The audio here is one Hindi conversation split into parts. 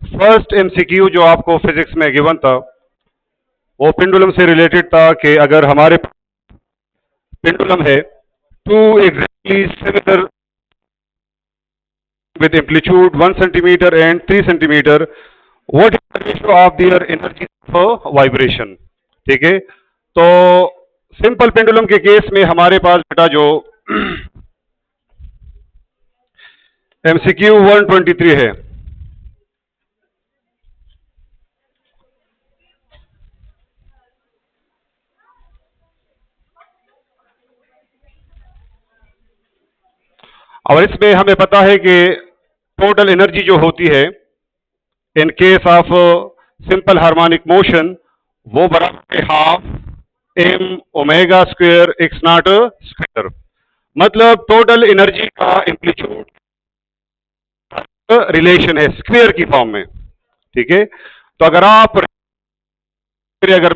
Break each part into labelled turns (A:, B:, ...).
A: फर्स्ट एमसीक्यू जो आपको फिजिक्स में गिवन था वो पेंडुलम से रिलेटेड था कि अगर हमारे पेंडुलम है two exactly similar with amplitude 1 centimeter and 3 centimeter, what is the ratio of their energy of vibration? ठीक है, तो सिंपल पेंडुलम के केस में हमारे पास बेटा जो एमसीक्यू 123 है, और इसमें हमें पता है कि टोटल एनर्जी जो होती है in case of simple harmonic motion वो बराबर है half M omega square X not square, मतलब टोटल एनर्जी का एम्पलीट्यूड रिलेशन है स्क्वायर की फॉर्म में। ठीक है, तो अगर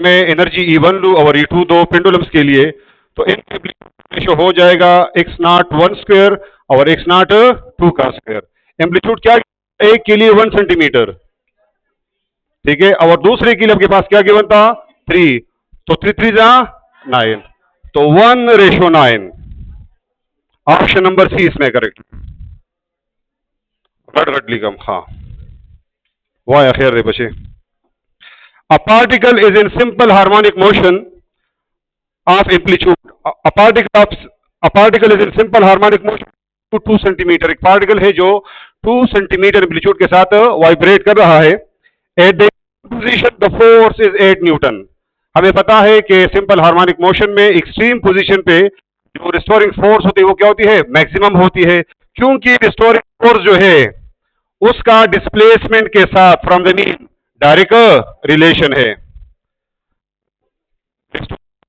A: मैं एनर्जी E1 लूं और E2 दो पेंडुलम्स के लिए तो इनका रेशियो हो जाएगा एक्स नॉट 1 स्क्वायर और एक्स नॉट 2 का स्क्वायर। एम्पलीट्यूड क्या, एक के लिए 1 सेंटीमीटर, ठीक है, और दूसरे के लिए आपके पास क्या गिवन था 3, तो 3 3 जा 9, तो 1:9। ऑप्शन नंबर सी इसमें करेक्ट। रट लिखम हाँ, वाह खैर रे बचे। A particle is in simple harmonic motion of amplitude. A particle is in simple harmonic motion to 2 centimetre. एक पार्टिकल है जो 2 सेंटीमीटर एम्पलीट्यूड के साथ वाइब्रेट कर रहा है। At the position the force is 8 Newton. हमें पता है कि सिंपल हार्मोनिक मोशन में एक्सट्रीम पोजीशन पे जो रिस्टोरिंग फोर्स होती है वो क्या होती है, मैक्सिमम होती है, क्योंकि रिस्टोरिंग फोर्स जो है उसका डिस्प्लेसमेंट के साथ from the mean direct relation है।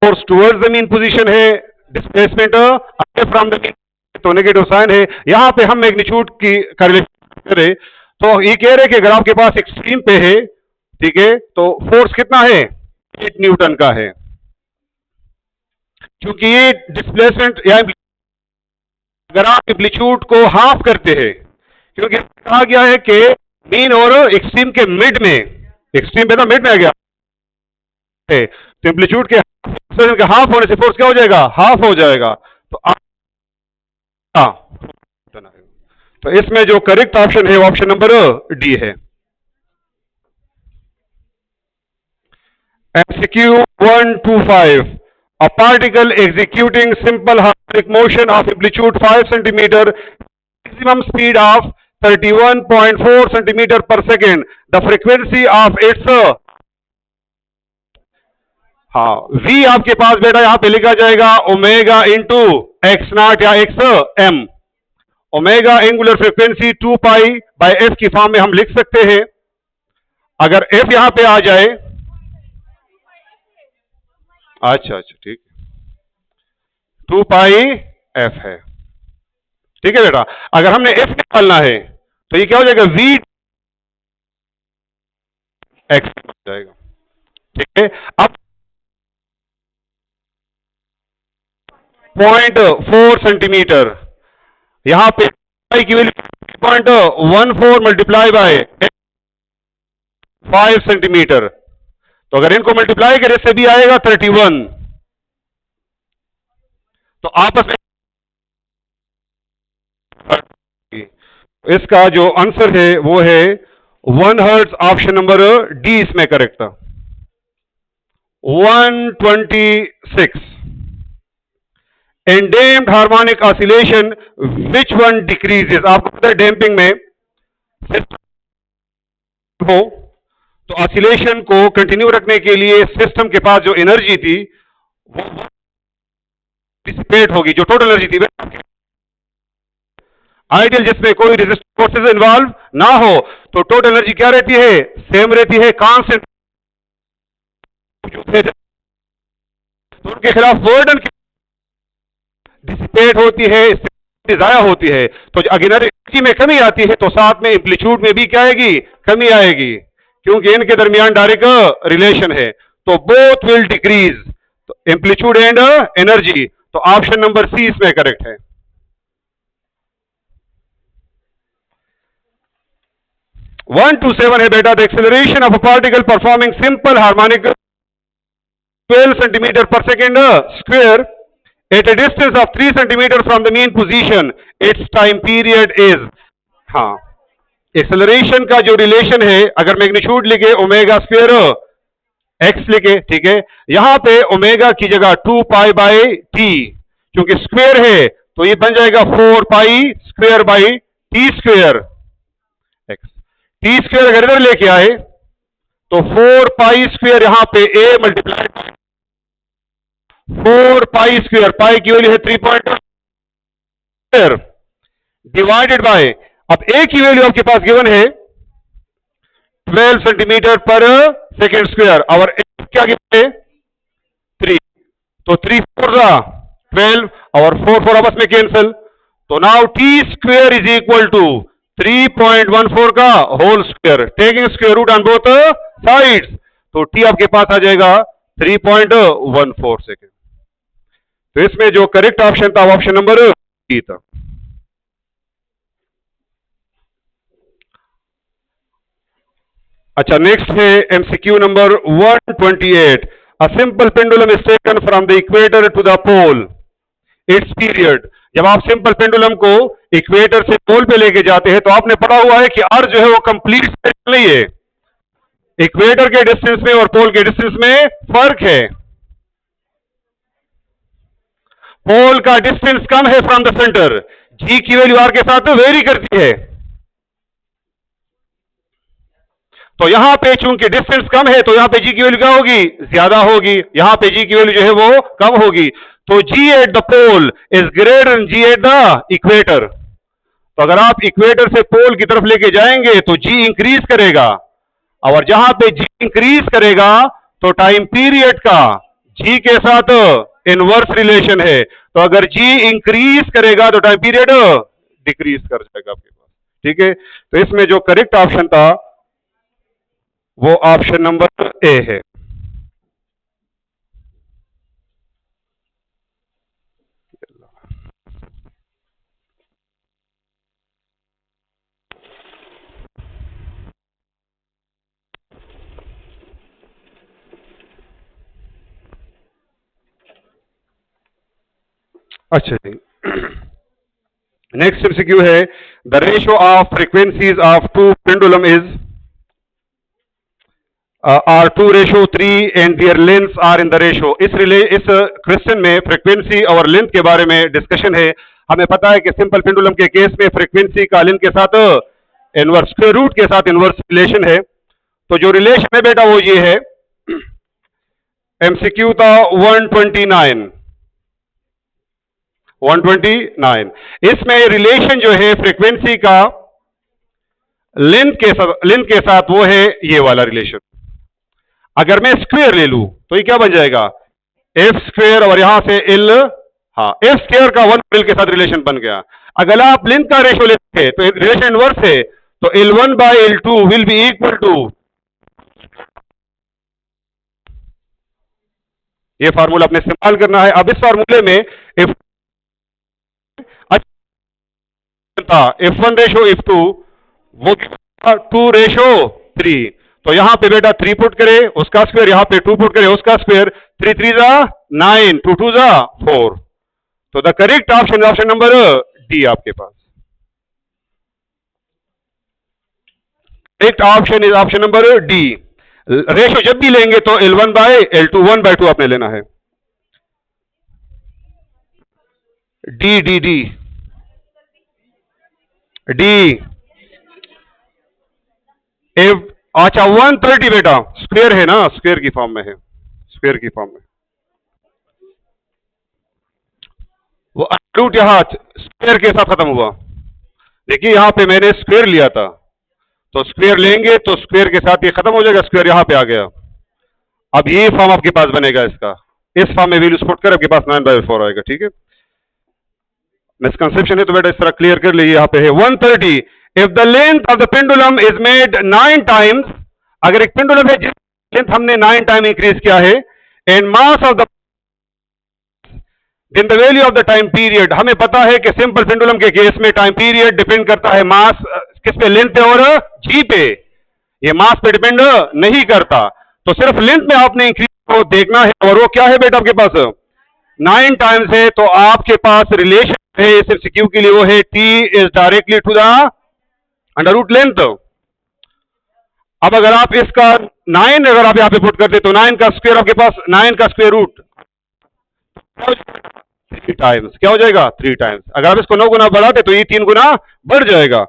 A: Force towards the mean position है, displacement away from the mean तो नेगेटिव साइन है। यहां पे हम मैग्नीट्यूड की रिलेशन करें तो ये कह रहे कि अगर आपके पास एक्सट्रीम पे है, ठीक है, तो फोर्स कितना है 8 न्यूटन का है, क्योंकि ये डिस्प्लेसमेंट या अगर आप एम्पलीट्यूड को हाफ करते हैं, क्योंकि कहा गया है कि मीन और एक्सट्रीम के मिड में, एक्सट्रीम पे तो मिड में आ गया है, तो एम्पलीट्यूड के हाफ होने से फोर्स क्या हो जाएगा, हाफ हो जाएगा। तो इसमें जो करेक्ट ऑप्शन है वो ऑप्शन नंबर डी है। MCQ 125, a particle executing simple harmonic motion of amplitude 5 centimeter, maximum speed of 31.4 centimeter per second, the frequency of its हाँ v आपके पास बेटा यहां पे लिखा जाएगा ओमेगा इंटू एक्स नॉट या X M. Omega angular frequency 2 pi by F की फॉर्म में हम लिख सकते हैं। अगर एफ यहां पे आ जाए, अच्छा ठीक, 2 पाई एफ है, ठीक है बेटा। अगर हमने एफ निकालना है तो ये क्या हो जाएगा, वी एक्स हो जाएगा, ठीक है। अब 0.4 सेंटीमीटर, यहां पे पाई की वैल्यू 0.14 मल्टीप्लाई बाय 5 सेंटीमीटर, तो अगर इनको मल्टीप्लाई करें से भी आएगा 31, तो आपस में इसका जो आंसर है वो है 1 हर्ट्ज। ऑप्शन नंबर डी इसमें करेक्ट था। 126, in damped harmonic oscillation which one decreases. आपको पता है डैम्पिंग में हो तो ऑसिलेशन को कंटिन्यू रखने के लिए सिस्टम के पास जो एनर्जी थी वो डिसिपेट होगी, जो टोटल एनर्जी थी। आइडियल जिसमें कोई रेजिस्टिव फोर्सेस इन्वॉल्व ना हो तो टोटल एनर्जी क्या रहती है, सेम रहती है, कांस्टेंट। तो उनके खिलाफ बर्डन डिसिपेट होती है, जाया होती है। तो अगर एनर्जी में कमी आती है तो साथ में एम्पलीट्यूड में भी क्या आएगी, कमी आएगी, क्योंकि इनके दरमियान डायरेक्ट रिलेशन है। तो बोथ विल डिक्रीज, तो एम्पलीट्यूड एंड एनर्जी। तो ऑप्शन नंबर सी इसमें करेक्ट है। 1 to 7 है बेटा, the acceleration of a particle performing simple harmonic 12 centimeter per second square at a distance of 3 centimeter from the mean position, its time period is। हाँ, एक्सेलरेशन का जो रिलेशन है, अगर मैग्नीट्यूड लिखे ओमेगा स्क्वायर एक्स लिखे, ठीक है, यहां पे ओमेगा की जगह 2 पाई बाई टी, क्योंकि स्क्वायर है तो ये बन जाएगा 4 pi square by T square x. T square अगर इधर लेके आए तो 4 पाई स्क्वायर यहां पे ए मल्टीप्लाई 4 पाई स्क्वायर, पाई की वैल्यू है 3.2 डिवाइडेड बाय, अब ए की वैल्यू आपके पास गिवन है 12 सेंटीमीटर पर सेकेंड स्क्वायर, और क्या गिवन है 3, तो 3 4 12 और 4 4 आपस में कैंसिल, तो now T square is equal to 3.14 का whole square, taking square root on both sides, तो टी आपके पास आ जाएगा 3.14 सेकेंड। तो इसमें जो करेक्ट ऑप्शन था वो ऑप्शन नंबर डी था। अच्छा, नेक्स्ट है MCQ number 128। A simple pendulum is taken from the equator to the pole, its period. जब आप सिंपल पेंडुलम को इक्वेटर से पोल पे लेके जाते हैं तो आपने पढ़ा हुआ है कि अर्थ जो है वो कंप्लीट सर्कल नहीं है, इक्वेटर के डिस्टेंस में और पोल के डिस्टेंस में फर्क है। पोल का डिस्टेंस कम है फ्रॉम द सेंटर, जी की वैल्यू आर के साथ वेरी करती है, तो यहां पे चूंकि डिस्टेंस कम है तो यहां पे जी की वैल्यू क्या होगी, ज्यादा होगी, यहां पे जी की वैल्यू जो है वो कम होगी, तो G at the pole is greater than G at the equator. तो अगर आप इक्वेटर से पोल की तरफ लेके जाएंगे तो जी इंक्रीज करेगा, और जहां पे जी इंक्रीज करेगा तो टाइम पीरियड का जी के साथ इनवर्स रिलेशन है, तो अगर जी इंक्रीज करेगा तो टाइम पीरियड डिक्रीज कर जाएगा आपके पास, ठीक है। तो इसमें जो करेक्ट ऑप्शन था वो ऑप्शन नंबर ए है। अच्छा जी, नेक्स्ट एमसीक्यू है the ratio of frequencies of two pendulum is are 2:3 and their lengths are in the ratio. इस क्वेश्चन में फ्रीक्वेंसी और लेंथ के बारे में डिस्कशन है। हमें पता है कि सिंपल पेंडुलम के केस में फ्रीक्वेंसी का लेंथ के साथ इनवर्स स्क्वायर रूट के साथ इनवर्स रिलेशन है, तो जो रिलेशन है बेटा वो ये है, एमसीक्यू था 129। इसमें रिलेशन जो है फ्रीक्वेंसी का लेंथ के साथ वो है ये वाला रिलेशन। अगर मैं स्क्वायर ले लूं तो ये क्या बन जाएगा, एफ स्क्वायर, और यहां से एल, हाँ एफ स्क्वायर का 1 एल के साथ रिलेशन बन गया। अगर आप लेंथ का रेशियो लेते हैं तो रिलेशन इनवर्स है, तो L1 by L2 will be equal to, ये फार्मूला अपने इस्तेमाल करना है। अब इस फार्मूले में इफ था F1 रेशो F2 वो 2:3, तो यहां पे बेटा 3 पुट करे उसका स्क्वायर, यहां पे 2 पुट करे उसका स्क्वायर, 3 3 जा 9, 2 2 जा 4, तो the correct option option number D आपके पास। Correct option is option number D. Ratio जब भी लेंगे तो L1 by L2 1/2 आपने लेना है। D D D D F, अच्छा 130 बेटा स्क्वायर है ना, स्क्वायर की फॉर्म में है, स्क्वायर की फॉर्म में वो रूट यहां स्क्वायर के साथ खत्म हुआ। देखिए यहां पे मैंने स्क्वायर लिया था, तो स्क्वायर लेंगे तो स्क्वायर के साथ ये खत्म हो जाएगा, स्क्वायर यहां पे आ गया। अब ये फॉर्म आपके पास बनेगा इसका, इस फॉर्म में वैल्यूज पुट कर आपके पास 9/4 आएगा, ठीक है। मिसकंसेप्शन है तो बेटा इस तरह क्लियर कर लीजिए। यहां पे है 130, if the length of the pendulum is made 9 times, अगर एक पेंडुलम है जिस लेंथ हमने 9 टाइम इंक्रीज किया है, and mass of the then the value of the time period. हमें पता है कि सिंपल पेंडुलम के केस में टाइम पीरियड डिपेंड करता है मास किस पे, लेंथ पे और जी पे। ये मास पे डिपेंड नहीं करता। तो सिर्फ लेंथ में आपने इंक्रीज को देखना है, और वो क्या है बेटा आपके पास 9 टाइम्स है। तो आपके पास रिलेशन है इस एमसीक्यू के लिए, वो है t is directly to the under root length. अब अगर आप इसका 9 अगर आप यहां पे पुट करते तो 9 का स्क्वायर आपके पास 9 का स्क्वायर रूट 3 टाइम्स क्या हो जाएगा 3 टाइम्स। अगर आप इसको 9 गुना बढ़ाते तो ये 3 गुना बढ़ जाएगा।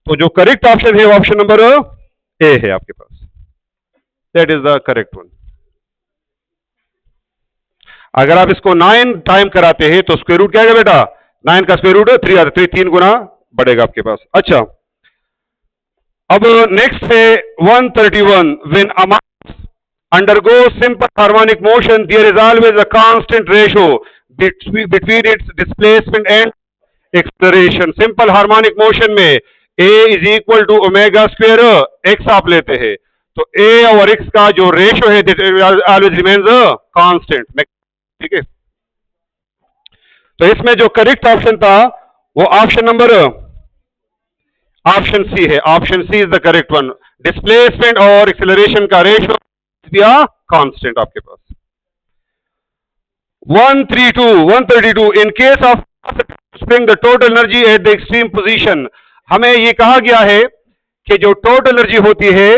A: तो जो करेक्ट ऑप्शन है वो ऑप्शन नंबर ए है आपके पास, that is the correct one. अगर आप इसको 9 टाइम कराते हैं तो स्क्वायर रूट क्या है बेटा 9 का स्क्वायर रूट 3 आता है, तो ये 3 गुना बढ़ेगा आपके पास। अच्छा, अब नेक्स्ट है 131। When a mass undergoes simple harmonic motion, there is always a constant ratio between its displacement and acceleration. Simple harmonic motion में a is equal to omega square x आप लेते हैं, तो a और x का जो रेशियो है that always remains constant। ठीक है, तो इसमें जो करेक्ट ऑप्शन था वो ऑप्शन नंबर ऑप्शन सी है। Option C is the correct one. Displacement और एक्सेलरेशन का रेशियो कांस्टेंट आपके पास। 132 in case of spring the total energy at the extreme position. हमें ये कहा गया है कि जो टोटल एनर्जी होती है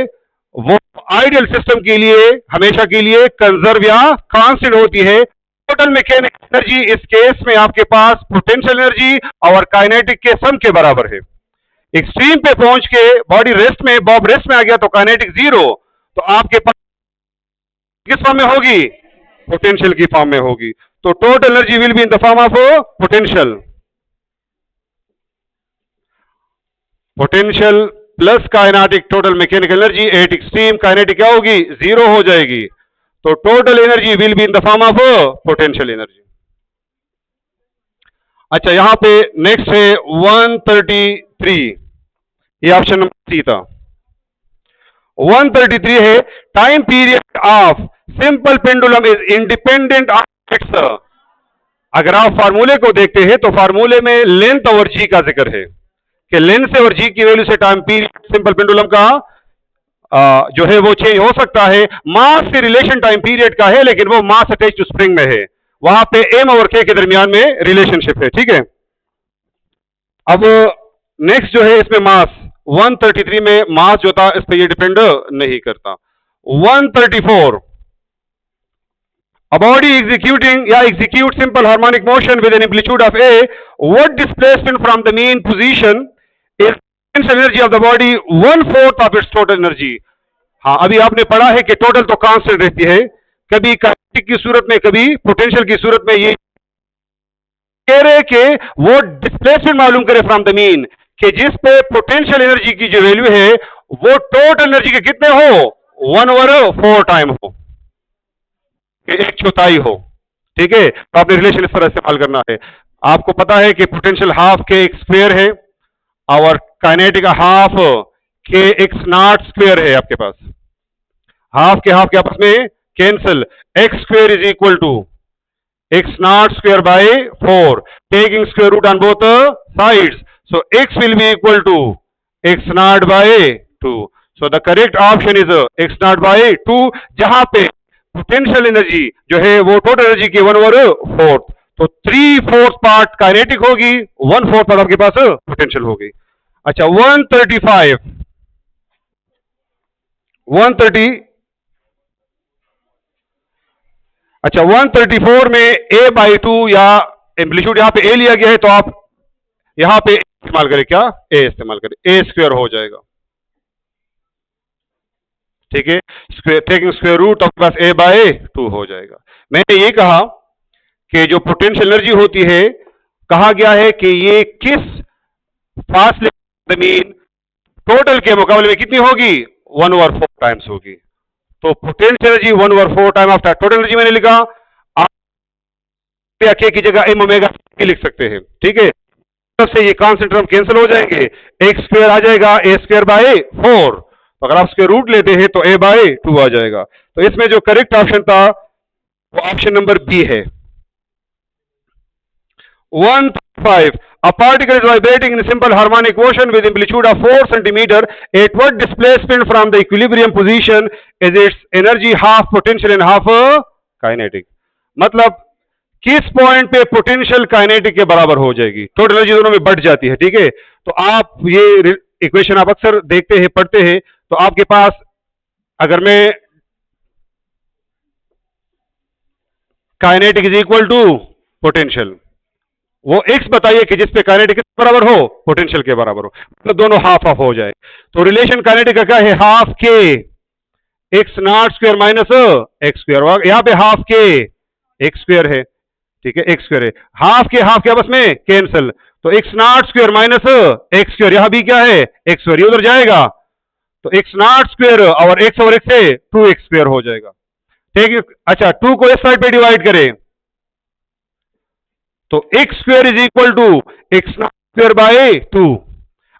A: वो आइडियल सिस्टम के लिए हमेशा के लिए कंजर्व या कांस्टेंट होती है। टोटल मैकेनिकल एनर्जी इस केस में आपके पास पोटेंशियल एनर्जी और काइनेटिक के सम के बराबर है। एक्सट्रीम पे पहुंच के बॉडी रेस्ट में बॉब रेस्ट में आ गया तो काइनेटिक जीरो, तो आपके पास किस फॉर्म में होगी पोटेंशियल की फॉर्म में होगी। तो total energy will be in the form of potential. Potential plus kinetic total mechanical energy at extreme kinetic क्या होगी जीरो हो जाएगी। तो total energy will be in the form of potential energy. अच्छा, यहां पे नेक्स्ट है 133, ये ऑप्शन नंबर सी था। 133 है time period of simple pendulum is independent of its. अगर आप फार्मूले को देखते हैं तो फार्मूले में लेंथ और जी का जिक्र है कि लेंथ से और जी की वैल्यू से टाइम पीरियड सिंपल पेंडुलम का जो है वो चेंज हो सकता है। मास से रिलेशन टाइम पीरियड का है, लेकिन वो मास अटैच टू स्प्रिंग में है, वहां पे एम और के दरमियान में रिलेशनशिप है। ठीक है, अब नेक्स्ट जो है इसमें मास 133 में मास जो था इस पर ये डिपेंड नहीं करता। 134 a body execute simple harmonic motion with an amplitude of a, what displacement from the mean position is potential energy of the body 1/4 of its total energy। हाँ, अभी आपने पढ़ा है कि टोटल तो कांस्टेंट रहती है, कभी काइनेटिक की सूरत में कभी पोटेंशियल की सूरत में। ये कह रहे कि वो डिस्प्लेसमेंट मालूम करे फ्रॉम द मीन, कि जिस पे पोटेंशियल एनर्जी की जो वैल्यू है वो टोटल एनर्जी के कितने हो 1/4 टाइम हो, 1/4 हो। ठीक है, तो आपने रिलेशन इस तरह इस्तेमाल करना है। आपको पता है कि potential half k x square है और kinetic half k x not square है। आपके पास हाफ के आपस में cancel, x square is equal to x not square by 4, taking square root on both sides, so x will be equal to x naught by 2। so the correct option is x naught by 2, जहां पे पोटेंशियल एनर्जी जो है वो टोटल एनर्जी की 1/4, तो 3/4 पार्ट काइनेटिक होगी, 1/4 पार्ट आपके पास पोटेंशियल होगी। अच्छा, 135 अच्छा 134 में a/2 या एम्पलीट्यूड यहां पे a लिया गया है, तो आप यहां पे इस्तेमाल करें, क्या a इस्तेमाल करें, a स्क्वायर हो जाएगा। ठीक है, taking square root of plus a/2 हो जाएगा। मैंने ये कहा कि जो पोटेंशियल एनर्जी होती है, कहा गया है कि ये किस फासले जमीन टोटल के मुकाबले में कितनी होगी 1/4 टाइम्स होगी। तो potential energy 1/4 time of total energy मैंने लिखा, आप के की जगह m ओमेगा लिख सकते हैं। ठीक है, से ये कांस्टेंट टर्म कैंसिल हो जाएंगे, एक्स स्क्वायर आ जाएगा a स्क्वायर बाय 4, तो अगर आप स्क्वायर रूट लेते हैं तो a/2 आ जाएगा। तो इसमें जो करेक्ट ऑप्शन था वो ऑप्शन नंबर बी है। 135 A particle is vibrating in simple harmonic motion with amplitude of 4 centimeter. At what displacement from the equilibrium position is its energy half potential and half kinetic? मतलब किस पॉइंट पे पोटेंशियल काइनेटिक के बराबर हो जाएगी, टोटल एनर्जी दोनों में बढ़ जाती है, ठीक है। तो आप ये इक्वेशन आप अक्सर देखते हैं, पढ़ते हैं। तो आपके पास अगर मैं kinetic is equal to potential, वो एक्स बताइए कि जिसपे काइनेटिक किस बराबर हो, पोटेंशियल के बराबर हो, तो दोनों हाफ हाफ हो जाए। तो रिलेशन काइनेटिक का क्या है, half k x not square minus x square, यहां पे हाफ के एक्स स्क्वायर है, ठीक है, एक्स स्क्वायर है, हाफ के आपस में कैंसिल, तो x not square minus x square, यहां भी क्या है एक्स स्क्वायर, ये उधर जाएगा, तो एक्स नॉट स्क्वायर और एक्स से 2x स्क्वायर हो जाएगा, ठीक है। अच्छा, 2 को इस साइड पे डिवाइड करें तो x square is equal to x not square by 2।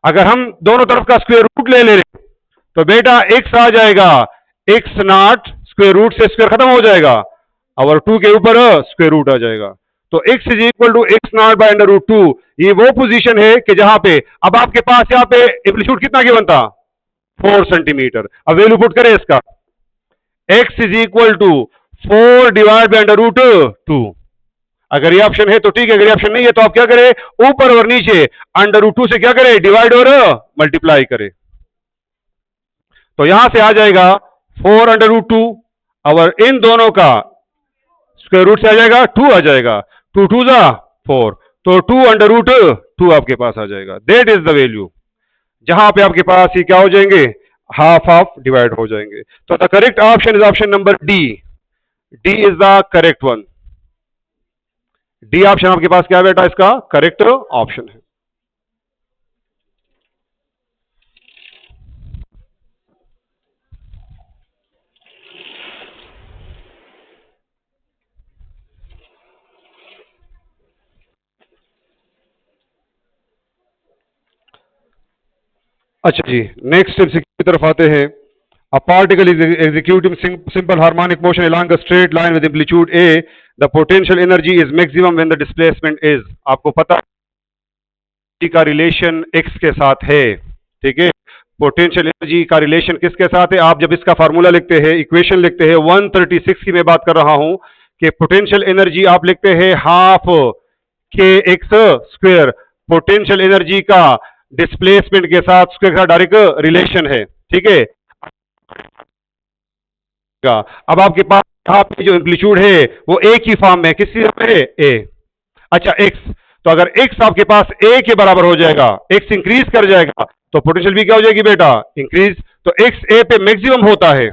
A: अगर हम दोनों तरफ का स्क्वायर रूट ले रहे तो बेटा एक्स आ जाएगा, एक्स नॉट स्क्वायर रूट से स्क्वायर खत्म हो जाएगा और 2 के ऊपर स्क्वायर रूट आ जाएगा, तो x is equal to x not by under root 2। ये वो पोजीशन है कि जहां पे अब आपके पास यहां पे एम्पलीट्यूड कितना गिवन था, 4 सेंटीमीटर। अब वैल्यू पुट करें इसका, x is equal to 4 divide by under root 2। अगर ये ऑप्शन है तो ठीक है, अगर ये ऑप्शन नहीं है तो आप क्या करें, ऊपर और नीचे अंडर रूट 2 से क्या करें, डिवाइड और मल्टीप्लाई करें। तो यहां से आ जाएगा 4 अंडर रूट 2 और इन दोनों का स्क्वायर रूट से आ जाएगा 2 आ जाएगा, 2 2 जा 4, तो 2 अंडर रूट 2 आपके पास आ जाएगा। दैट इज द वैल्यू जहां पे आपके पास ये क्या हो जाएंगे, हाफ हाफ डिवाइड हो जाएंगे। तो the correct option is option number D. D is the correct one. D option आपके पास क्या बेटा, इसका करेक्ट ऑप्शन है। अच्छा जी, नेक्स्ट एमसीक्यू की तरफ आते हैं। A particle is executing simple harmonic motion along a straight line with amplitude A. The potential energy is maximum when the displacement is. आपको पता है का रिलेशन x के साथ है, ठीक है। पोटेंशियल एनर्जी का रिलेशन किसके साथ है, आप जब इसका फार्मूला लिखते हैं, इक्वेशन लिखते हैं, 136 की मैं बात कर रहा हूं कि पोटेंशियल एनर्जी आप लिखते हैं half k x square, potential energy का डिस्प्लेसमेंट के साथ स्क्वायर का डायरेक्ट रिलेशन है, ठीक है। अब आपके पास यहाँ पे जो एम्पलीट्यूड है वो एक ही फॉर्म में, किसी में है ए। अच्छा एक्स, तो अगर एक्स आपके पास ए के बराबर हो जाएगा, एक्स इंक्रीज कर जाएगा तो पोटेंशियल भी क्या हो जाएगी बेटा, इंक्रीज। तो एक्स ए पे मैक्सिमम होता है,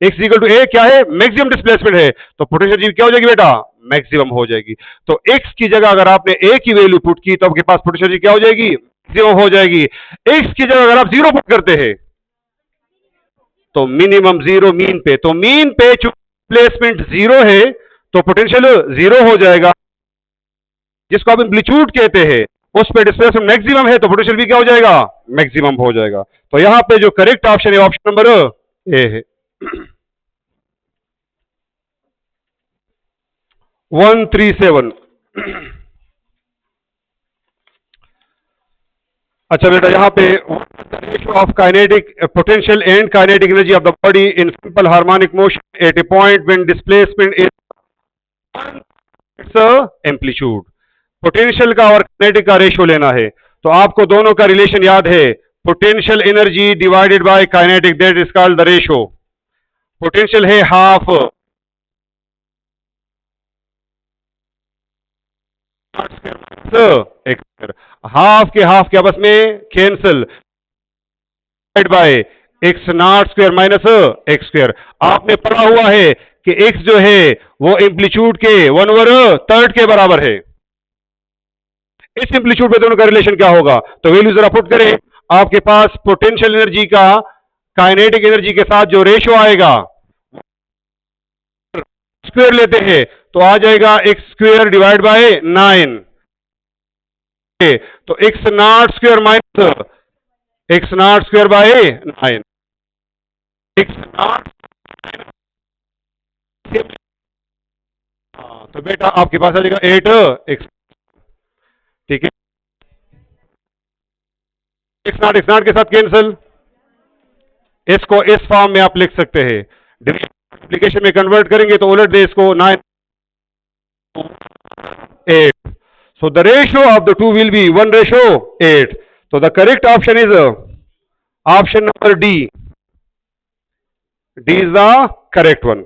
A: एक्स इक्वल टू ए क्या है, मैक्सिमम डिस्प्लेसमेंट है, तो पोटेंशियल जी क्या हो जाएगी बेटा, मैक्सिमम हो जाएगी। तो एक्स की जगह अगर आपने ए की वैल्यू पुट की तो आपके पास पोटेंशियल जी क्या हो जाएगी, मैक्सिमम हो जाएगी। एक्स की जगह अगर आप 0 पुट करते हैं तो मिनिमम 0 मीन पे, तो मीन पे डिस्प्लेसमेंट 0 है तो पोटेंशियल 0 हो जाएगा, जिसको आप एम्पलीट्यूड कहते हैं उस पे डिस्प्लेसमेंट मैक्सिमम है तो पोटेंशियल भी क्या हो जाएगा, मैक्सिमम हो जाएगा। तो यहां पे जो करेक्ट ऑप्शन है ऑप्शन नंबर ए है। 137। अच्छा बेटा, यहां पे ratio of kinetic potential and kinetic energy of the body in simple harmonic motion at a point when displacement is amplitude. Potential का और काइनेटिक का रेशियो लेना है, तो आपको दोनों का रिलेशन याद है, potential energy divided by kinetic, that is called the ratio. Potential है हाफ हाफ के आपस में cancel bye x not square minus x square. आपने पढ़ा हुआ है कि एक्स जो है वो एम्पलीट्यूड के 1/3 के बराबर है। इस एम्पलीट्यूड पे दोनों का रिलेशन क्या होगा, तो वैल्यू जरा पुट करें। आपके पास पोटेंशियल एनर्जी का काइनेटिक एनर्जी के साथ जो रेशियो आएगा, स्क्वायर लेते हैं तो आ जाएगा एक्स स्क्वायर डिवाइड बाय 9, तो x not square minus x not square bye 9, x not, तो बेटा आपके पास आ जाएगा 8 एक्स, ठीक है। एक्स नॉट के साथ कैंसिल, इसको इस फॉर्म में आप लिख सकते हैं, एप्लीकेशन में कन्वर्ट करेंगे तो उलट दे इसको 9 8. So the ratio of the two will be 1:8. So the correct option is option number D. D is the correct one.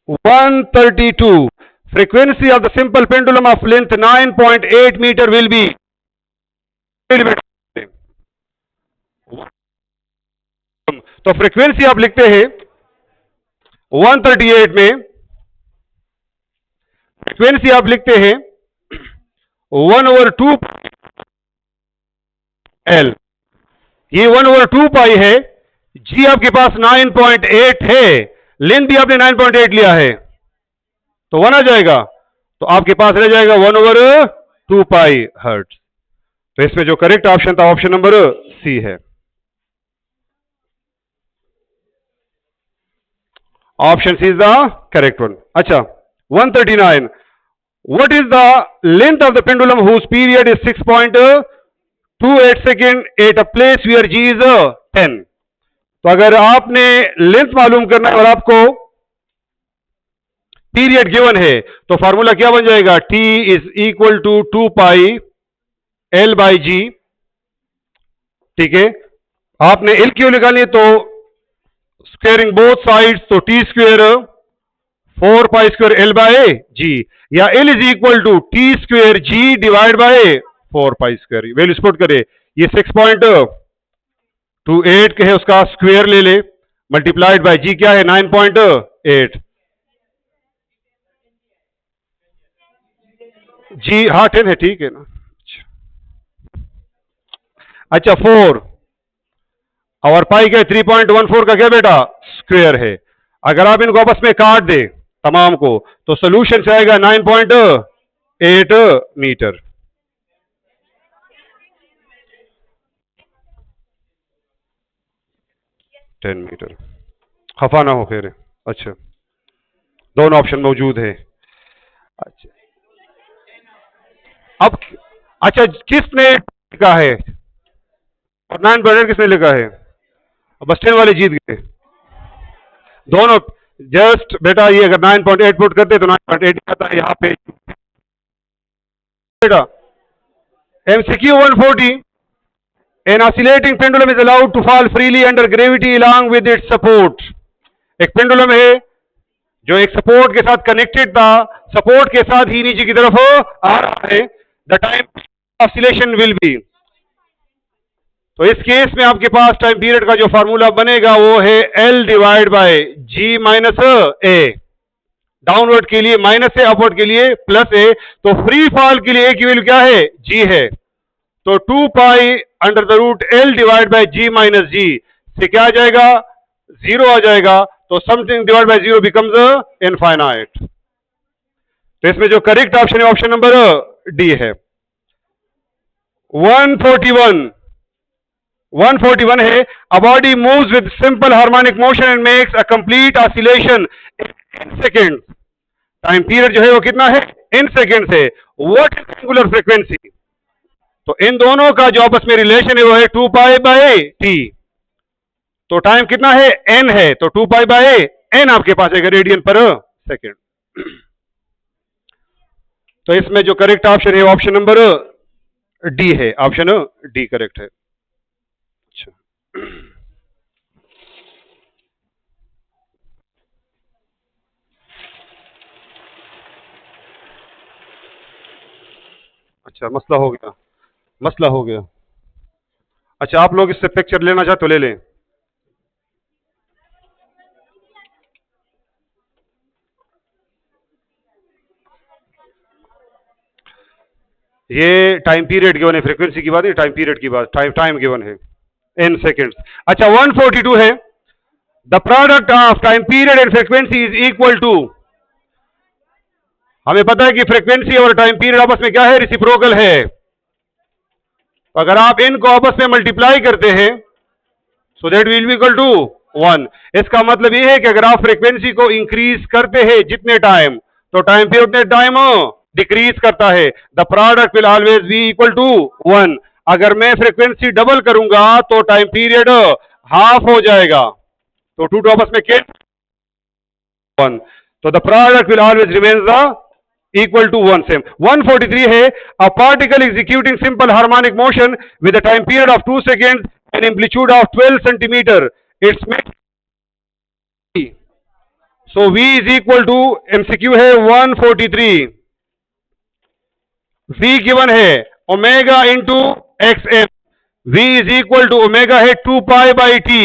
A: 132. Frequency of the simple pendulum of length 9.8 meter will be. तो फ्रीक्वेंसी आप लिखते हैं 138 में, फ्रीक्वेंसी आप लिखते हैं 1/2 L, ये 1/2 पाई है, जी आपके पास 9.8 है, लेंथ भी आपने 9.8 लिया है, तो 1 आ जाएगा, तो आपके पास रह जाएगा 1/2 पाई हर्ट्ज। तो इसमें जो करेक्ट ऑप्शन था ऑप्शन नंबर सी है, option C is the correct one. अच्छा 139, what is the length of the pendulum whose period is 6.28 second at a place where g is 10? तो अगर आपने लेंथ मालूम करना है और आपको पीरियड गिवन है तो फार्मूला क्या बन जाएगा, t is equal to 2 pi L by G. ठीक है, आपने एल क्यू निकालनी है तो स्क्वेयरिंग बोथ साइड्स, तो T square 4 pi square L by G, या L is equal to T square G divide by 4 pi square. Value स्पुट करे, ये 6.28 के है, उसका स्क्वेयर ले ले, मल्टीप्लाइड बाय जी क्या है 9.8 जी, हाँ 10 है, ठीक है ना। अच्छा 4 और पाई क्या 3.14 का क्या बेटा स्क्वेयर है। अगर आप इनको आपस में काट दे तमाम को तो सोल्यूशन से आएगा 9.8 मीटर। टेन मीटर, खफा ना हो फिर। अच्छा दोनों ऑप्शन मौजूद है। अच्छा अब अच्छा किसने लिखा है और 9.8 किसने लिखा है, बस 10 वाले जीत गए दोनों। जस्ट बेटा ये अगर 9.8 पुट करते तो 9.8 आता है यहाँ पे बेटा। MCQ 140, an oscillating pendulum is allowed to fall freely under gravity along with its support। एक पेंडुलम है जो एक सपोर्ट के साथ कनेक्टेड था, सपोर्ट के साथ ही नीचे की तरफ आ रहा है, the time oscillation will be. तो इस केस में आपके पास टाइम पीरियड का जो फार्मूला बनेगा वो है L divide by G minus A. Downward के लिए माइनस ए, अपवर्ड के लिए प्लस ए। तो फ्री फॉल के लिए ए की वैल्यू क्या है, G है, तो 2 pi under the root L divide by G minus G से क्या आ जाएगा 0 आ जाएगा, तो something divide by 0 becomes infinite. तो इसमें जो करेक्ट ऑप्शन है ऑप्शन नंबर डी है। 141 है, a body moves with simple harmonic motion and makes a complete oscillation in second. Time period जो है वो कितना है, इन सेकेंड है। व्हाट इज एंगुलर फ्रीक्वेंसी, तो इन दोनों का जो आपस में रिलेशन है वो है 2 पाई बाय टी। तो टाइम कितना है, n है, तो 2 पाई बाय n आपके पास है रेडियन पर सेकेंड। तो इसमें जो करेक्ट ऑप्शन है ऑप्शन नंबर डी है, ऑप्शन डी करेक्ट है। अच्छा अच्छा मसला हो गया, मसला हो गया। अच्छा आप लोग इससे पिक्चर लेना चाहते तो ले लें। ये टाइम पीरियड गिवन है, फ्रीक्वेंसी की बात है, टाइम पीरियड की बात, टाइम गिवन है इन सेकेंड्स। अच्छा 142 है, the product of time period and frequency is equal to. हमें पता है कि फ्रीक्वेंसी और टाइम पीरियड आपस में क्या है, रेसिप्रोकल है। अगर आप इनको आपस में मल्टीप्लाई करते हैं so that will be equal to 1। इसका मतलब ये है कि अगर आप फ्रीक्वेंसी को इंक्रीज करते हैं जितने टाइम, तो टाइम पीरियड उतने टाइम डिक्रीज करता है, the product will always be equal to 1। अगर मैं फ्रीक्वेंसी डबल करूंगा तो टाइम पीरियड हाफ हो जाएगा, तो टू आपस में क्या 1, तो the product will always remain the equal to 1 same। 143 है, a particle executing simple harmonic motion with a time period of 2 seconds and amplitude of 12 centimeter, its max, so V is equal to MCQ है 143, V given है omega into XM, V is equal to omega है 2 पाई बाई T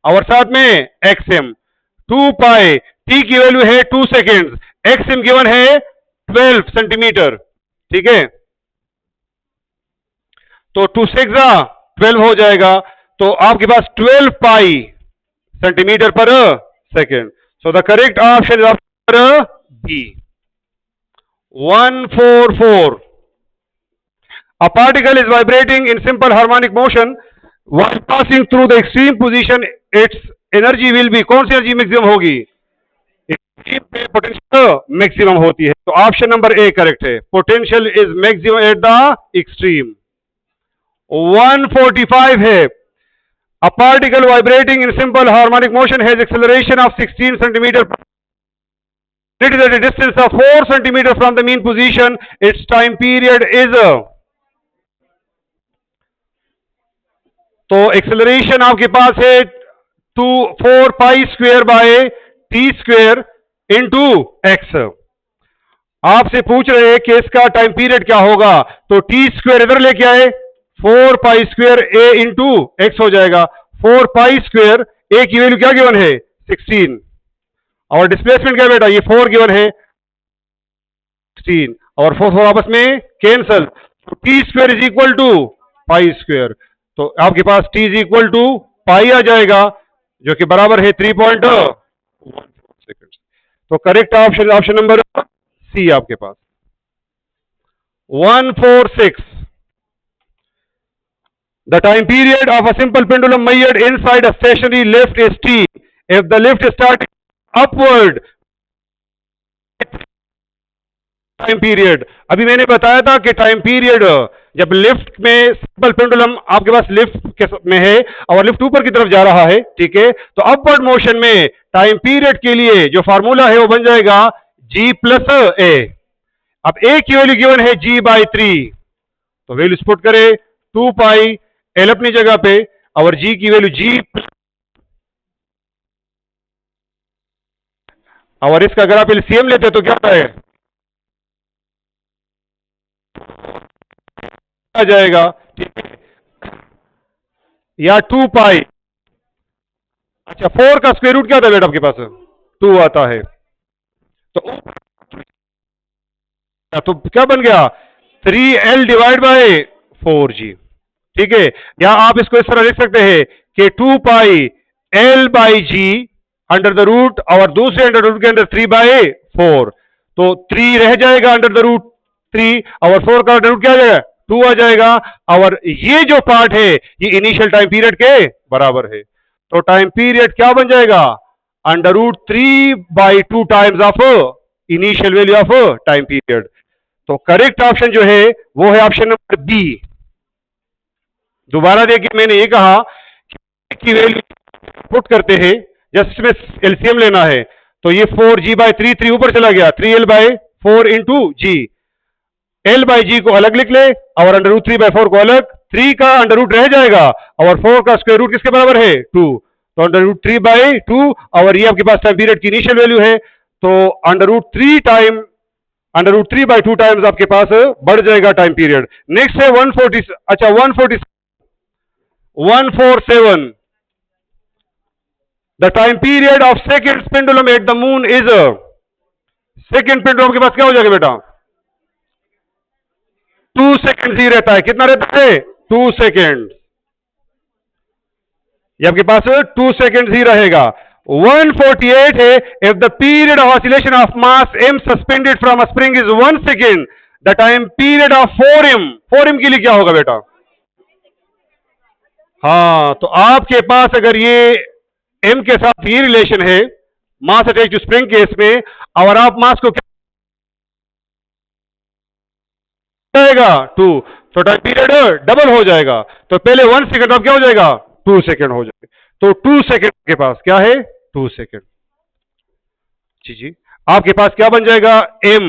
A: और साथ में XM 2 पाई, T की वैल्यू है 2 सेकेंड, XM गिवन है 12 सेंटीमीटर, ठीक है, तो 2 6 12 हो जाएगा, तो आपके पास 12 pi centimetre per second, so the correct option is B 144। A particle is vibrating in simple harmonic motion while passing through the extreme position, its energy will be, कौन सी एनर्जी मैक्सिमम होगी, पोटेंशियल मैक्सिमम होती है, तो ऑप्शन नंबर ए करेक्ट है, potential is maximum at the extreme. 145 है, a particle vibrating in simple harmonic motion has acceleration of 16 centimetre, it is at a distance of 4 centimeter from the mean position, its time period is, तो एक्सेलरेशन आपके पास है 4 pi square by T square into x. आपसे पूछ रहे हैं कि इसका टाइम पीरियड क्या होगा, तो टी स्क्वेयर इधर लेके आए, 4 पाई स्क्वेयर ए इंटू एक्स हो जाएगा, 4 पाई स्क्वेयर, ए की वैल्यू क्या गिवन है 16 और डिस्प्लेसमेंट क्या बेटा, ये 4 गिवन है 16 और 4 आपस में कैंसल, तो T square is equal to pi square, तो आपके पास t is equal to pi आ जाएगा जो कि बराबर है 3.14 सेकेंड, तो correct option option number C आपके पास। 146, the time period of a simple pendulum measured inside a stationary lift is t if the lift is starting upward, time period, अभी मैंने बताया था कि टाइम पीरियड जब लिफ्ट में सिंपल पेंडुलम आपके पास लिफ्ट में है और लिफ्ट ऊपर की तरफ जा रहा है, ठीक है, तो अपवर्ड मोशन में टाइम पीरियड के लिए जो फार्मूला है वो बन जाएगा g प्लस ए। अब ए की वैल्यू गिवन है g बाई 3, तो वैल्यू पुट करे 2 पाई, एल अपनी जगह पे और g की वैल्यू g, और इसका अगर आप एलसीएम लेते तो क्या है आ जाएगा, ठीक है, या 2 पाई, अच्छा 4 का स्क्वायर रूट क्या था बेटा आपके पास 2 आता है, तो क्या बन गया 3l डिवाइड बाय 4g, ठीक है, या आप इसको इस तरह लिख सकते हैं कि 2 pi l by g under the root और दूसरे अंडर रूट के अंदर 3 बाय 4, तो 3 रह जाएगा अंडर द रूट 3 और 4 का अंडर रूट क्या आ जाएगा 2 आ जाएगा, और ये जो पार्ट है ये इनिशियल टाइम पीरियड के बराबर है, तो टाइम पीरियड क्या बन जाएगा under root 3 by 2 times of initial value of time period, तो करेक्ट ऑप्शन जो है वो है ऑप्शन नंबर बी। दोबारा देखिए मैंने ये कहा कि वैल्यू पुट करते हैं, जस्ट में एलसीएम लेना है, तो ये 4g बाई 3, 3 ऊपर चला गया, 3l by 4 into G, L by G को अलग लिख ले और अंडर रूट 3 बाई 4 को अलग, 3 का अंडर रूट रह जाएगा और 4 का स्क्वायर रूट किसके बराबर है 2, तो अंडर रूट 3 बाई 2 और ये आपके पास टाइम पीरियड की इनिशियल वैल्यू है, तो अंडर रूट 3 बाई 2 टाइम्स आपके पास बढ़ जाएगा टाइम पीरियड। नेक्स्ट है 140, अच्छा 147, the time period of second pendulum at the moon is, second pendulum के पास क्या हो जाएगा बेटा 2 सेकेंड ही रहता है, कितना रहता है 2 सेकेंड, ये आपके पास 2 सेकेंड ही रहेगा। 148 है, if the period of oscillation of mass m suspended from a spring is 1 second, the time period of 4m, 4m के लिए क्या होगा बेटा, हाँ तो आपके पास अगर ये m के साथ ये रिलेशन है mass attach to spring case में, और आप मास को जाएगा 2, तो टाइम पीरियड डबल हो जाएगा। तो पहले 1 सेकेंड, अब क्या हो जाएगा 2 सेकेंड हो जाएगा। तो 2 सेकेंड के पास क्या है 2 सेकेंड। जी जी, आपके पास क्या बन जाएगा m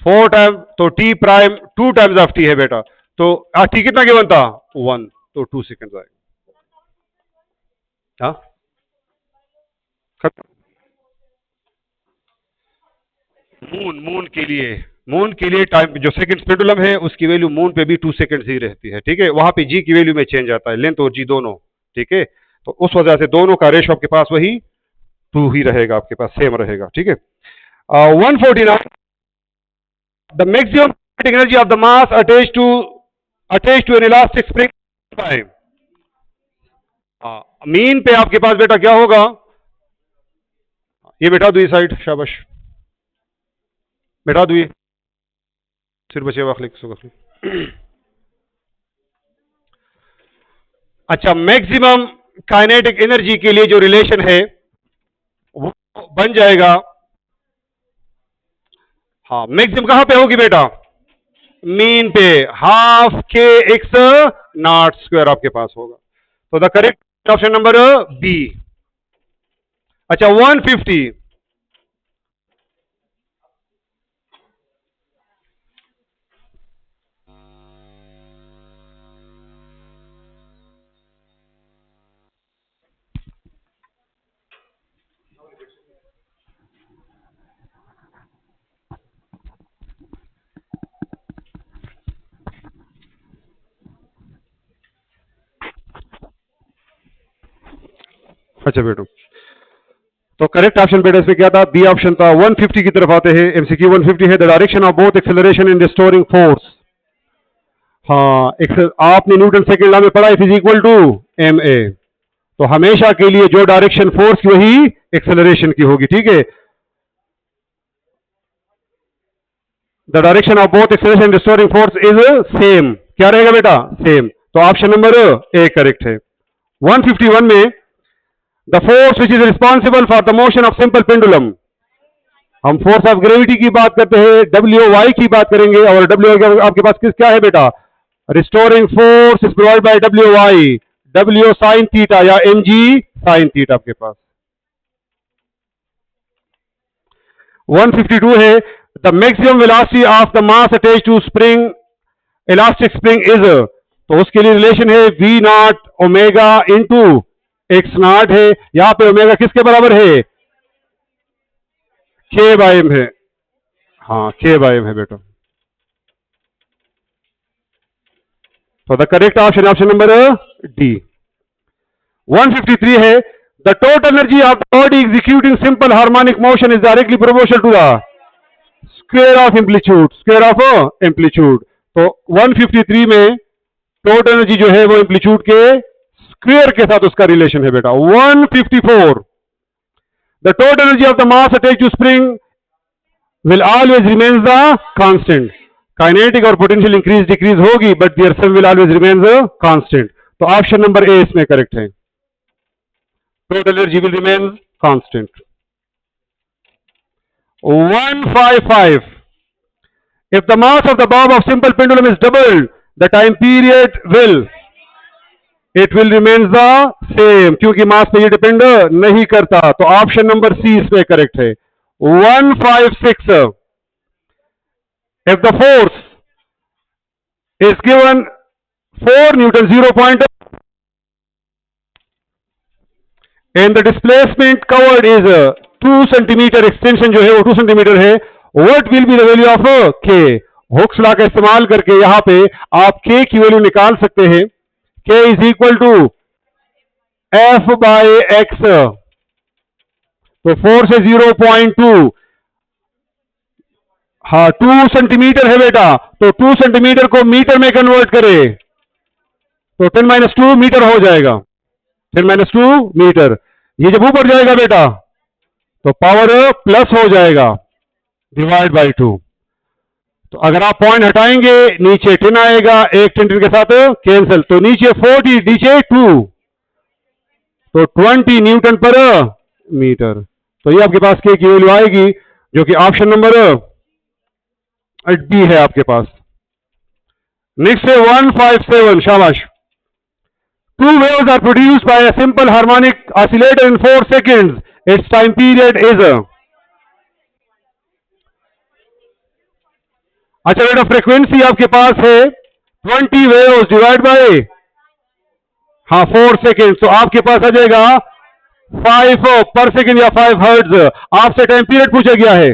A: 4 टाइम, तो t prime 2 times of t है बेटा। तो t कितना गिवन था 1, तो 2 सेकेंड आएगा। हाँ खत्म। मून के लिए टाइम जो सेकंड पेंडुलम है उसकी वैल्यू मून पे भी 2 सेकंड ही रहती है, ठीक है। वहां पे जी की वैल्यू में चेंज आता है, लेंथ और जी दोनों, ठीक है। तो उस वजह से दोनों का रेशो आपके पास वही 2 ही रहेगा, आपके पास सेम रहेगा, ठीक है। 149 the maximum energy of the mass attach to an elastic spring. Mean पे आपके पास बेटा क्या होगा, ये बैठा दो साइड, शाबाश बैठा दो, सिर बचे वक्त। अच्छा, मैक्सिमम काइनेटिक एनर्जी के लिए जो रिलेशन है वो बन जाएगा, हाँ मैक्सिमम कहां पे होगी बेटा मीन पे, half k x not square आपके पास होगा। तो the correct option number B. अच्छा 150, अच्छा बेटो, तो करेक्ट ऑप्शन बेटा इसमें क्या था, बी ऑप्शन था। 150 की तरफ आते हैं, एमसीक्यू 150 है the direction of both acceleration in restoring force. हाँ आपने न्यूटन सेकेंड लॉ में पढ़ा, it is equal to m a. तो हमेशा के लिए जो डायरेक्शन फोर्स की वही एक्सेलरेशन की होगी, ठीक है। The direction of both acceleration restoring force is same, क्या रहेगा बेटा सेम। तो ऑप्शन नंबर ए करेक्ट है। 151 में the force which is responsible for the motion of simple pendulum, हम फोर्स ऑफ ग्रेविटी की बात करते हैं, डब्ल्यू वाई की बात करेंगे, और डब्ल्यू आपके पास किस क्या है बेटा, restoring force is provide by डब्ल्यू वाई, डब्ल्यू साइन थीटा या एम जी साइन थीटा आपके पास। 152 है the maximum velocity of the mass attach to spring, elastic spring is, तो उसके लिए रिलेशन है v not omega into x not है। यहां पे ओमेगा किसके बराबर है के बाय एम है, हाँ के बाय एम है बेटा। तो the correct option option number D. 153 है the total energy of the body executing simple harmonic motion is directly proportional to the square of amplitude, square of amplitude. तो 153 में टोटल एनर्जी जो है वो एम्पलीट्यूड के स्क्वायर के साथ उसका रिलेशन है बेटा। 154 the total energy of the mass attach to spring will always remains the constant, kinetic और पोटेंशियल इंक्रीज डिक्रीज होगी but their sum will always remains constant. तो ऑप्शन नंबर ए इसमें करेक्ट है, total energy will remain constant. 155 if the mass of the bob of simple pendulum is doubled the time period will remain the same, क्योंकि मास पे ये डिपेंड नहीं करता। तो ऑप्शन नंबर सी इसमें करेक्ट है। 156 if the force is given 4 Newton 0 point and the displacement covered is 2 centimeter, extension जो है वो 2 सेंटीमीटर है, what will be the value of k? Hooke's law का इस्तेमाल करके यहां पे आप k की वैल्यू निकाल सकते हैं, k is equal to f by x। तो 4 से 0.2, हाँ 2 सेंटीमीटर है बेटा, तो 2 सेंटीमीटर को मीटर में कन्वर्ट करें तो 10-2 मीटर हो जाएगा, 10-2 मीटर। ये जब ऊपर जाएगा बेटा तो पावर प्लस हो जाएगा, डिवाइड बाय 2। तो अगर आप पॉइंट हटाएंगे नीचे 10 आएगा, एक 10 के साथ कैंसिल, तो नीचे 40 नीचे 2, तो 20 न्यूटन पर मीटर। तो ये आपके पास के की वैल्यू आएगी जो कि ऑप्शन नंबर बी है आपके पास। नेक्स्ट है 157, शाबाश। Two waves are produced by a simple harmonic oscillator in 4 seconds. Its time period is अच्छा रेट ऑफ फ्रीक्वेंसी आपके पास है 20 वेव्स डिवाइड बाय, हाँ 4 सेकेंड, तो आपके पास आ जाएगा 5 पर सेकेंड या 5 हर्ट्ज। आपसे टाइम पीरियड पूछा गया है,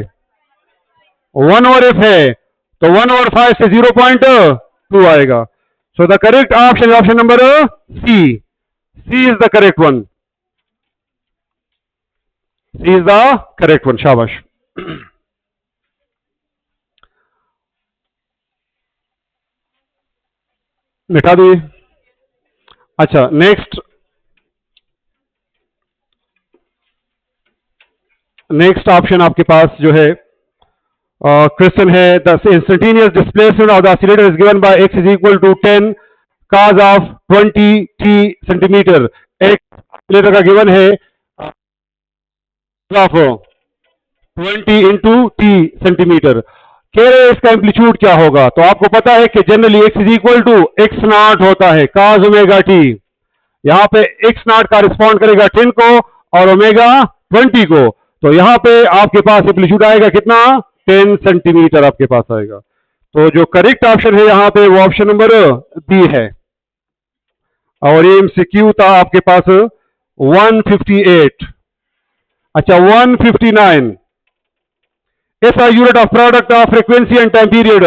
A: 1/f है, तो 1/5 से 0.2 आएगा। So the correct option, option number C. C is the correct one. C is the correct one, शाबाश। मिटा दिए। अच्छा नेक्स्ट ऑप्शन आपके पास जो है क्वेश्चन है, the instantaneous displacement of the oscillator is given by x is equal to 10 cos of 20 t centimetre. एक ऑसिलेटर का गिवन है ऑफ 20 इंटू टी सेंटीमीटर। कह रहे इसका एम्पलीट्यूड क्या होगा, तो आपको पता है कि generally x is equal to x not होता है cos ओमेगा टी। यहां पे एक्स नॉट का रिस्पॉन्ड करेगा 10 को और ओमेगा 20 को, तो यहां पे आपके पास एम्पलीट्यूड आएगा कितना, 10 सेंटीमीटर आपके पास आएगा। तो जो करेक्ट ऑप्शन है यहां पे वो ऑप्शन नंबर बी है। और ये एमसीक्यू था आपके पास 158। अच्छा 159, ऐसा unit of product of frequency and time period,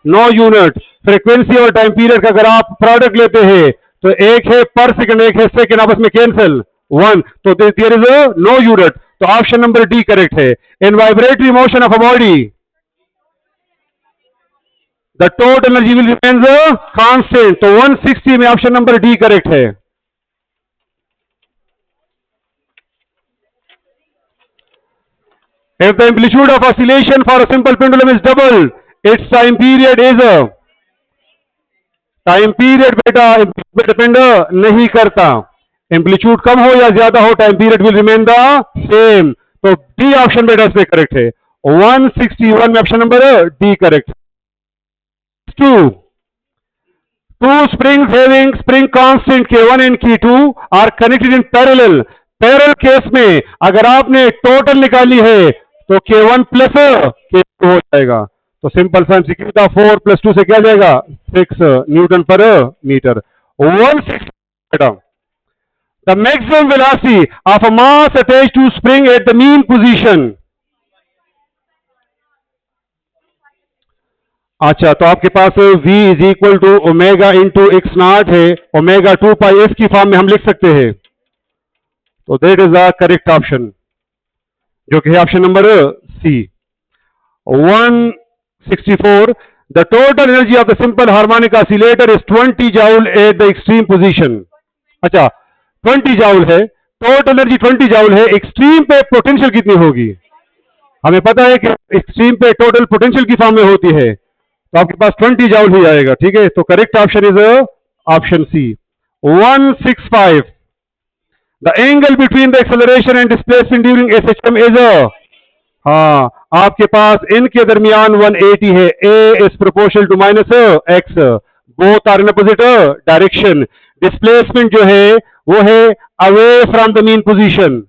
A: no unit. Frequency और टाइम पीरियड का अगर आप प्रोडक्ट लेते हैं तो एक है पर सेकंड, एक है सेकंड, आपस में कैंसिल 1, तो देयर इज नो यूनिट। तो ऑप्शन नंबर डी करेक्ट है। In vibratory motion of a body the total energy will remains constant, तो 160 में ऑप्शन नंबर डी करेक्ट है। If the amplitude of oscillation for a simple pendulum is double, its time period is time period बेटा डिपेंड नहीं करता, एम्पलीट्यूड कम हो या ज्यादा हो time period will remain the same. तो डी ऑप्शन बेटा इसमें करेक्ट है। 161 में option number D correct. Two springs having spring constant K1 and K2 are connected in parallel. Parallel case में अगर आपने टोटल निकाली है तो K1 प्लस K2 हो जाएगा। तो सिंपल सा एमसीक्यू था, 4 + 2 से क्या जाएगा 6 newton per metre. 160 the maximum velocity of a mass attached to spring at the mean position. अच्छा तो आपके पास v is equal to omega into x not है, ओमेगा 2πf की फॉर्म में हम लिख सकते हैं, तो that is the correct option जो कि है option number C. 164 the total energy of the simple harmonic oscillator is 20 joule at the extreme position. अच्छा 20 जूल है, टोटल एनर्जी 20 जूल है, एक्सट्रीम पे पोटेंशियल कितनी होगी, हमें पता है कि एक्सट्रीम पे टोटल पोटेंशियल की फॉर्म में होती है, तो आपके पास 20 जूल ही आएगा। ठीक है, तो correct option is option C. 165 the angle between the acceleration and displacement during SHM is हाँ आपके पास इनके दरमियान 180 है, A is proportional to minus X, both are in opposite direction. Displacement जो है वो है away from the mean position,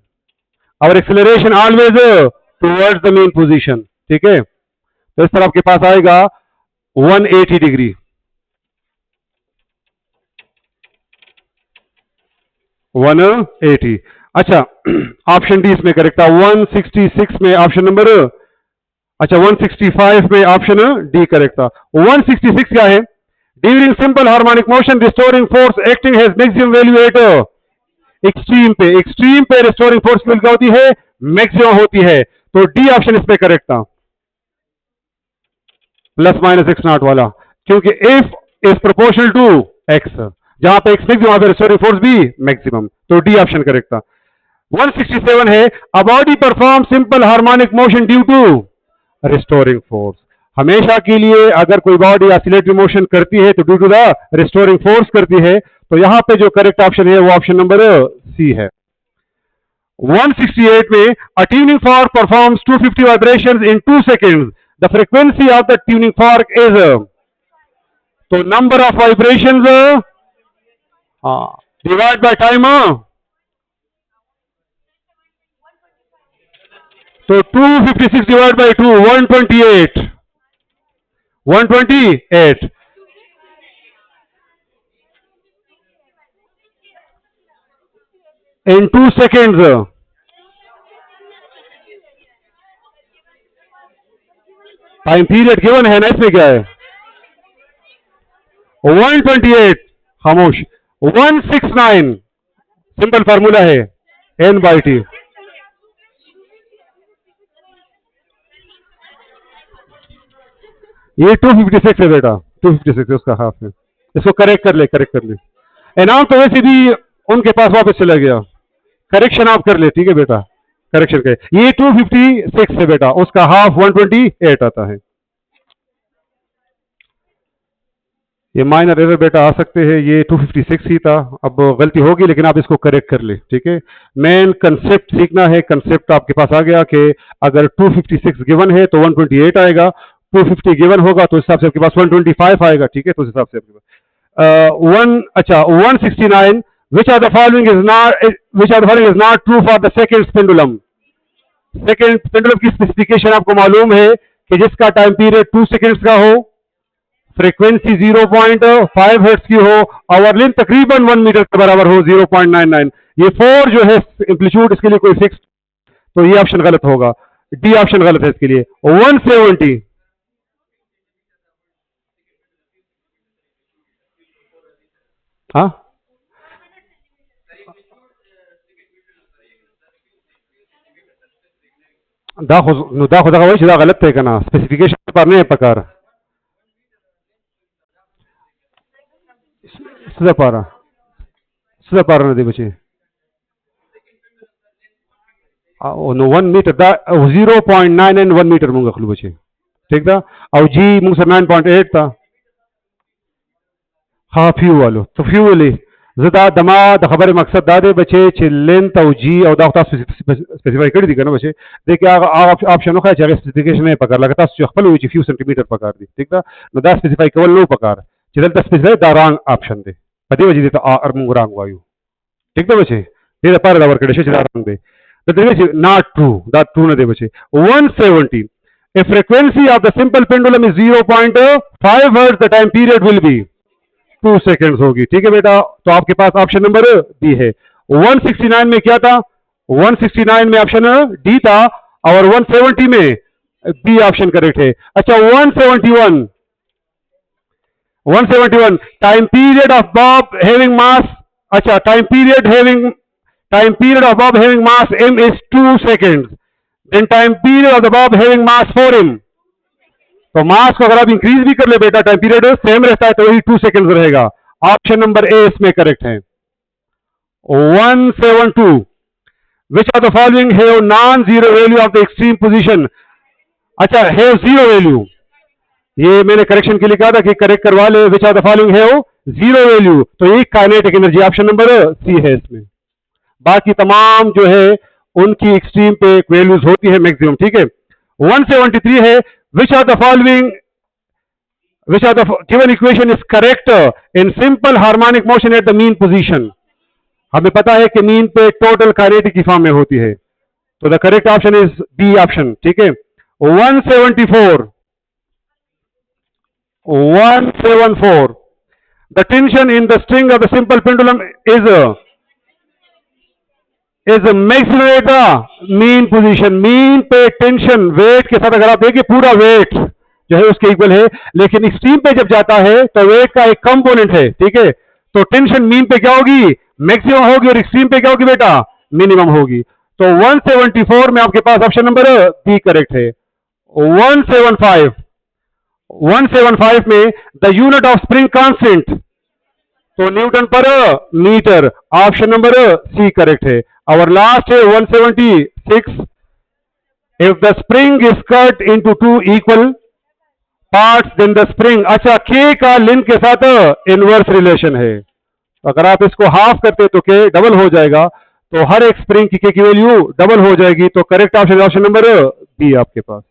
A: और acceleration always towards the mean position. ठीक है, तो इस तरह आपके पास आएगा 180 डिग्री। अच्छा ऑप्शन डी इसमें करेक्ट था। 166 में ऑप्शन नंबर, अच्छा 165 में ऑप्शन डी करेक्ट था। 166 क्या है, during simple harmonic motion restoring force acting has maximum value at extreme पे। एक्सट्रीम पे रिस्टोरिंग फोर्स की क्या होती है, मैक्सिमम होती है, तो डी ऑप्शन इसमें करेक्ट था, प्लस माइनस एक्स नॉट वाला, क्योंकि F is proportional to x, जहां पे एक्स मैक्सिमम वहां पे रिस्टोरिंग फोर्स भी मैक्सिमम, तो डी ऑप्शन करेक्ट था। 167 है, a body perform simple harmonic motion due to restoring force. हमेशा के लिए अगर कोई बॉडी ऑसिलेटरी मोशन करती है तो due to the restoring force करती है, तो यहां पे जो करेक्ट ऑप्शन है वो ऑप्शन नंबर सी है। 168 में a tuning fork performs 250 vibrations in 2 seconds, The frequency of the tuning fork is तो number of vibrations divide by time तो 256 divided by 2 128 128 in 2 seconds time period given है ना, इसमें क्या है 128 खामोश 169 सिंपल फार्मूला है n by t। ये 256 है बेटा, 256 है, उसका हाफ है। इसको करेक्ट कर ले इनाम तो वैसे भी उनके पास वापस चला गया, करेक्शन आप कर ले, ठीक है बेटा, करेक्शन के ये 256 है बेटा, उसका हाफ 128 आता है। ये माइनर एरर बेटा आ सकते हैं, ये 256 ही था, अब गलती होगी लेकिन आप इसको करेक्ट कर ले, ठीक है। मेन कंसेप्ट सीखना है, कंसेप्ट आपके पास आ गया कि अगर 256 गिवन है तो 128 आएगा, 250 गिवन होगा तो इस हिसाब से आपके पास 125 आएगा, ठीक है। तो इस हिसाब से आपके पास 169 which are the following is not true for the second pendulum। Second pendulum की स्पेसिफिकेशन आपको मालूम है कि जिसका टाइम पीरियड 2 सेकेंड्स का हो, फ्रीक्वेंसी 0.5 हर्ट्ज की हो, आवर लेंथ तकरीबन 1 मीटर के बराबर हो 0.99। ये 4 जो है एम्पलीट्यूड, इसके लिए कोई फिक्स, तो ये ऑप्शन गलत होगा, डी ऑप्शन गलत है इसके लिए। 170 हाँ दाखो वही गलत है ना, स्पेसिफिकेशन पर नहीं पकार सीधा पारा दे बचे 1 मीटर 0.9 1 मीटर मूंगा खलू बचे, ठीक था। और जी मुंग से 9.8 था, हाँ फ्यू वालो तो फ्यू वाले ज़्यादा दमा द खबर मकसद दादे बचे चे लेंथ और जी और दाखता स्पेसिफाई कर दी करना बचे। देखिए ऑप्शन होगा चाहे स्पेसिफिकेशन है पकड़ लगता है खपल हुई फ्यू सेंटीमीटर पकड़ दी, ठीक था। नो दा स्पेसिफाई केवल लो पकड़ चिदल दा स्पेसिफाई दा रॉन्ग ऑप्शन दे पति वजह देता आर मुंग रॉन्ग वायु, ठीक था बचे। ये पार दा वर्क चिदा रॉन्ग दे तो देखिए नॉट ट्रू, दैट ट्रू न दे बचे। 170 a frequency of the simple pendulum is 0.5 hertz, the time period will be 2 seconds होगी, ठीक है बेटा। तो आपके पास ऑप्शन नंबर डी है। 169 में क्या था, 169 में ऑप्शन डी था और 170 में बी ऑप्शन करेक्ट है। अच्छा 171 time period of bob having mass, अच्छा time period of bob having mass m is 2 seconds, then time period of the bob having mass 4m। तो मास को अगर आप इंक्रीज भी कर ले बेटा, टाइम पीरियड सेम रहता है तो वही 2 सेकेंड रहेगा। ऑप्शन नंबर ए इसमें करेक्ट है। 172 which are the following have non zero value of the extreme position, अच्छा हैव जीरो वैल्यू, ये मैंने करेक्शन के लिए कहा था कि करेक्ट करवा ले। Which are the following have zero value, तो ये kinetic energy option number C है इसमें। बाकी तमाम जो है उनकी एक्सट्रीम पे वैल्यूज होती है मैक्सिमम, ठीक है। 173 है which of the given equation is correct in simple harmonic motion at the mean position। हमें पता है कि मीन पे टोटल काइनेटिक की फॉर्म में होती है, तो the correct option is B option, ठीक है। 174 the tension in the string of the simple pendulum is maximum at the mean position. Mean पे टेंशन वेट के साथ अगर आप देखिए पूरा वेट जो है उसके इक्वल है, लेकिन एक्सट्रीम पे जब जाता है तो वेट का एक कंपोनेंट है, ठीक है। तो टेंशन मीन पे क्या होगी, मैक्सिमम होगी, और एक्सट्रीम पे क्या होगी बेटा, मिनिमम होगी। तो 174 में आपके पास ऑप्शन नंबर बी करेक्ट है। 175 में the unit of spring constant, तो newton per metre, option number C correct है। और लास्ट है 176 if the spring is cut into 2 equal parts then the spring, अच्छा के का लेंथ के साथ इनवर्स रिलेशन है, अगर आप इसको हाफ करते तो के डबल हो जाएगा, तो हर एक स्प्रिंग की के की वैल्यू डबल हो जाएगी। तो करेक्ट ऑप्शन नंबर बी आपके पास।